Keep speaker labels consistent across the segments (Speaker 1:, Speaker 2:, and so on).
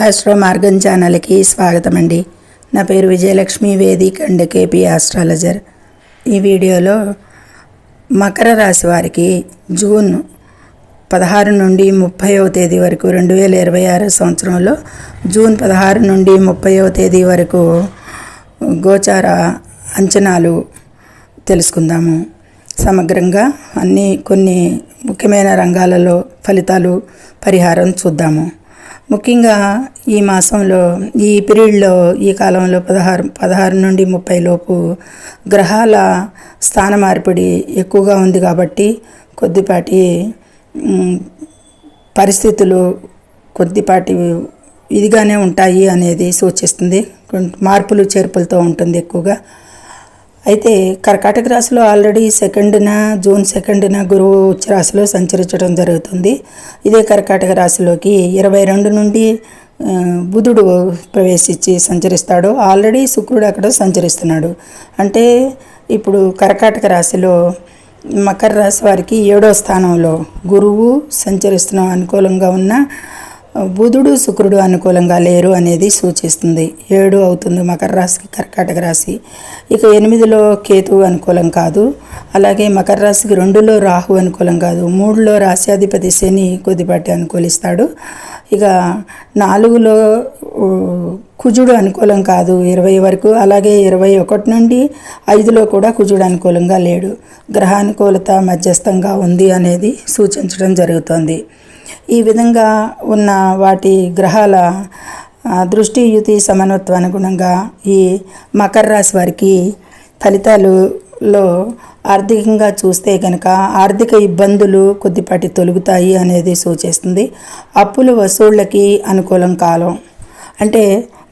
Speaker 1: Astro మార్గం ఛానల్కి స్వాగతం అండి. నా పేరు Vijayalakshmi, Vedic and KP astrologer. ఈ వీడియోలో మకర రాశి వారికి జూన్ 16 నుండి 30వ తేదీ వరకు 2026 సంవత్సరంలో జూన్ 16 నుండి 30వ తేదీ వరకు గోచార అంచనాలు తెలుసుకుందాము. సమగ్రంగా కొన్ని ముఖ్యమైన రంగాలలో ఫలితాలు, పరిహారం చూద్దాము. ముఖ్యంగా ఈ మాసంలో, ఈ పీరియడ్లో, ఈ కాలంలో 16 నుండి 30 లోపు గ్రహాల స్థాన మార్పిడి ఎక్కువగా ఉంది కాబట్టి కొద్దిపాటి పరిస్థితులు కొద్దిపాటి ఇదిగానే ఉంటాయి అనేది సూచిస్తుంది. మార్పులు చేర్పులతో ఉంటుంది ఎక్కువగా. అయితే కర్కాటక రాశిలో ఆల్రెడీ జూన్ 2న గురువు ఉచ్చ రాశిలో సంచరించడం జరుగుతుంది. ఇదే కర్కాటక రాశిలోకి 22 నుండి బుధుడు ప్రవేశించి సంచరిస్తాడు. ఆల్రెడీ శుక్రుడు అక్కడ సంచరిస్తున్నాడు. అంటే ఇప్పుడు కర్కాటక రాశిలో మకర రాశి వారికి 7వ స్థానంలో గురువు సంచరిస్తున్న అనుకూలంగా ఉన్న బుధుడు, శుక్రుడు అనుకూలంగా లేరు అనేది సూచిస్తుంది. 7 అవుతుంది మకర రాశికి, కర్కాటక రాశి. ఇక 8లో కేతువు అనుకూలం కాదు. అలాగే మకర రాశికి 2లో రాహు అనుకూలం కాదు. 3లో రాశ్యాధిపతి శని కొద్దిపాటి అనుకూలిస్తాడు. ఇక 4లో కుజుడు అనుకూలం కాదు 20 వరకు. అలాగే 21 నుండి 5లో కూడా కుజుడు అనుకూలంగా లేడు. గ్రహానుకూలత మధ్యస్థంగా ఉంది అనేది సూచించడం జరుగుతుంది. ఈ విధంగా ఉన్న వాటి గ్రహాల దృష్టి, యుతి, సమన్వత్వం అనుగుణంగా ఈ మకర రాశి వారికి ఫలితాలలో ఆర్థికంగా చూస్తే కనుక ఆర్థిక ఇబ్బందులు కొద్దిపాటి తొలుగుతాయి అనేది సూచిస్తుంది. అప్పుల వసూళ్ళకి అనుకూలం కాలం. అంటే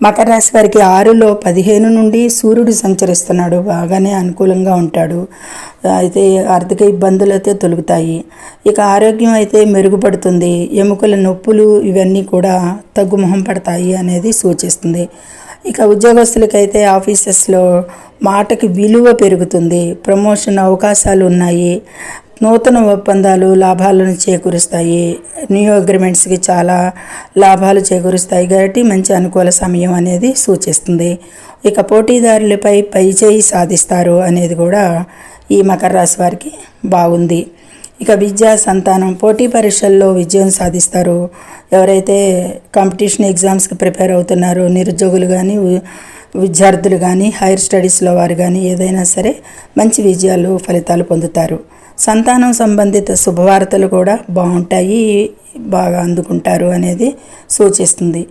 Speaker 1: మకర రాశి వారికి 6లో 15 నుండి సూర్యుడు సంచరిస్తున్నాడు. బాగానే అనుకూలంగా ఉంటాడు. అయితే ఆర్థిక ఇబ్బందులు అయితే తొలుగుతాయి. ఇక ఆరోగ్యం అయితే మెరుగుపడుతుంది. ఎముకల నొప్పులు ఇవన్నీ కూడా తగ్గుముఖం పడతాయి అనేది సూచిస్తుంది. ఇక ఉద్యోగస్తులకైతే ఆఫీసెస్లో మాటకి విలువ పెరుగుతుంది. ప్రమోషన్ అవకాశాలు ఉన్నాయి. నూతన ఒప్పందాలు లాభాలను చేకూరుస్తాయి. న్యూ అగ్రిమెంట్స్కి చాలా లాభాలు చేకూరుస్తాయి కాబట్టి మంచి అనుకూల సమయం అనేది సూచిస్తుంది. ఇక పోటీదారులపై పైచేయి సాధిస్తారు అనేది కూడా ఈ మకర రాశి వారికి బాగుంది. ఇక విద్యా, సంతానం, పోటీ పరీక్షల్లో విజయం సాధిస్తారు. ఎవరైతే కాంపిటీషన్ ఎగ్జామ్స్కి ప్రిపేర్ అవుతున్నారో నిరుద్యోగులు కానీ, విద్యార్థులు కానీ, హైయర్ స్టడీస్లో వారు కానీ ఏదైనా సరే మంచి విజయాలు, ఫలితాలు పొందుతారు. సంతానం సంబంధిత శుభవార్తలు కూడా బాగుంటాయి, బాగా అందుకుంటారు అనేది సూచిస్తుంది.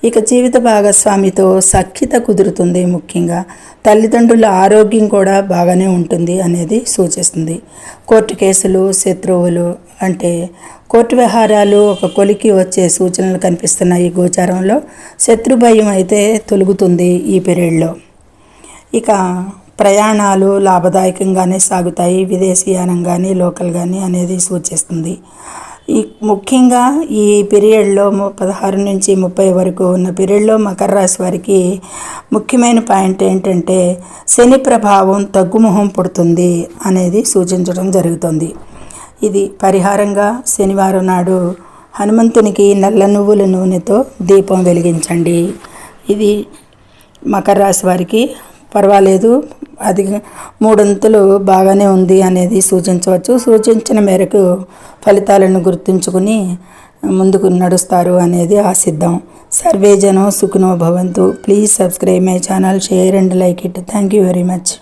Speaker 1: ఇక జీవిత భాగస్వామితో సఖ్యత కుదురుతుంది. ముఖ్యంగా తల్లిదండ్రుల ఆరోగ్యం కూడా బాగానే ఉంటుంది అనేది సూచిస్తుంది. కోర్టు కేసులు, శత్రువులు అంటే కోర్టు వ్యవహారాలు ఒక కొలికి వచ్చే సూచనలు కనిపిస్తున్నాయి. గోచారంలో శత్రు భయం అయితే తొలుగుతుంది ఈ పీరియడ్లో. ఇక ప్రయాణాలు లాభదాయకంగానే సాగుతాయి. విదేశీయానం కానీ, లోకల్ కానీ అనేది సూచిస్తుంది. ముఖ్యంగా ఈ పీరియడ్లో 16 నుంచి 30 వరకు ఉన్న పీరియడ్లో మకర రాశి వారికి ముఖ్యమైన పాయింట్ ఏంటంటే శని ప్రభావం తగ్గుముఖం పుడుతుంది అనేది సూచించడం జరుగుతుంది. ఇది పరిహారంగా శనివారం నాడు హనుమంతునికి నల్ల నువ్వుల నూనెతో దీపం వెలిగించండి. ఇది మకర రాశి వారికి పర్వాలేదు, అది 3 అంతులు బాగానే ఉంది అనేది సూచించవచ్చు. సూచించిన మేరకు ఫలితాలను గుర్తుంచుకుని ముందుకు నడుస్తారు అనేది ఆశిద్దాం. సర్వే జనం సుఖినో భవంతు. Please subscribe my channel, share and like it. Thank you very much.